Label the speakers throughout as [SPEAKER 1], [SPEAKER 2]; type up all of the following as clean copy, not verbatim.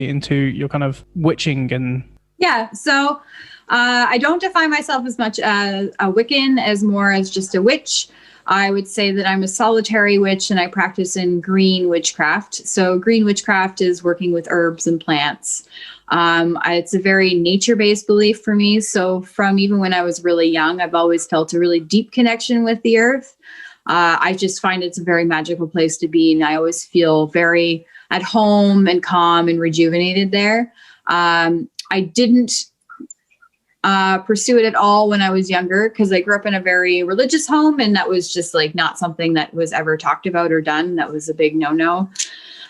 [SPEAKER 1] into your kind of witching and...
[SPEAKER 2] Yeah, so I don't define myself as much as a Wiccan, as more as just a witch. I would say that I'm a solitary witch, and I practice in green witchcraft. So green witchcraft is working with herbs and plants. It's a very nature-based belief for me. So from even when I was really young, I've always felt a really deep connection with the earth. I just find it's a very magical place to be, and I always feel very at home and calm and rejuvenated there. I didn't pursue it at all when I was younger, because I grew up in a very religious home, and that was just like not something that was ever talked about or done. That was a big no-no.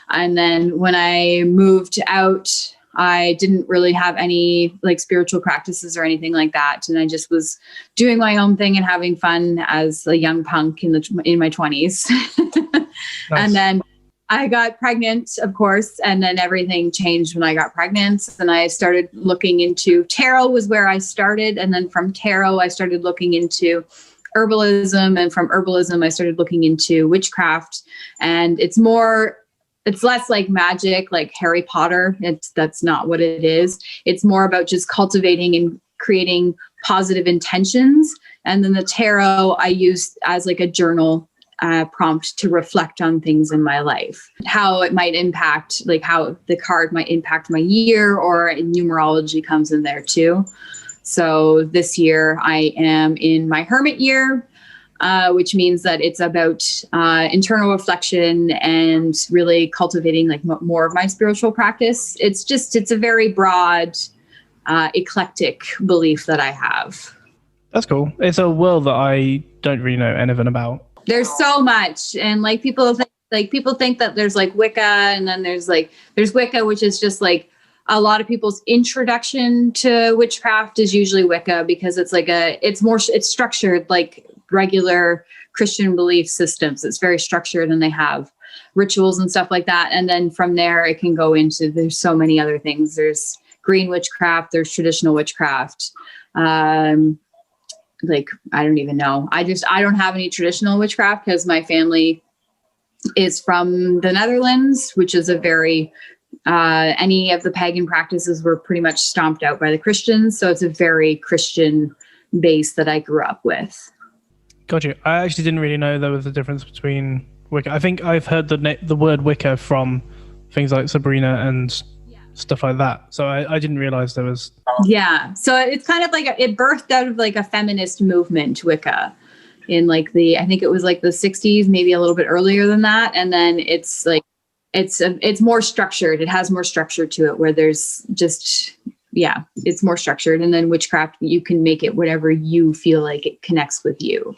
[SPEAKER 2] And then when I moved out, I didn't really have any like spiritual practices or anything like that. And I just was doing my own thing and having fun as a young punk in my 20s. Nice. And then I got pregnant, of course, and then everything changed when I got pregnant. And I started looking into tarot was where I started. And then from tarot, I started looking into herbalism. And from herbalism, I started looking into witchcraft. And it's less like magic, like Harry Potter. That's not what it is. It's more about just cultivating and creating positive intentions. And then the tarot I used as like a journal prompt to reflect on things in my life, how it might impact, like how the card might impact my year, or numerology comes in there too. So this year I am in my hermit year, which means that it's about internal reflection and really cultivating like more of my spiritual practice. It's a very broad, eclectic belief that I have.
[SPEAKER 1] That's cool. It's a world that I don't really know anything about.
[SPEAKER 2] There's so much, and like people think that there's like Wicca, and then there's Wicca, which is just like a lot of people's introduction to witchcraft is usually Wicca, because it's structured like regular Christian belief systems. It's very structured, and they have rituals and stuff like that. And then from there, it can go into, there's so many other things. There's green witchcraft, there's traditional witchcraft. Like, I don't even know. I don't have any traditional witchcraft because my family is from the Netherlands, which is a very, any of the pagan practices were pretty much stomped out by the Christians. So it's a very Christian base that I grew up with.
[SPEAKER 1] Gotcha. I actually didn't really know there was a difference between Wicca. I think I've heard the word Wicca from things like Sabrina and stuff like that. So I didn't realize there was...
[SPEAKER 2] Yeah. So it's kind of like, it birthed out of like a feminist movement, Wicca, in like I think it was like the 60s, maybe a little bit earlier than that. And then it's like, it's more structured. It has more structure to it, where there's just, it's more structured. And then witchcraft, you can make it whatever you feel like it connects with you.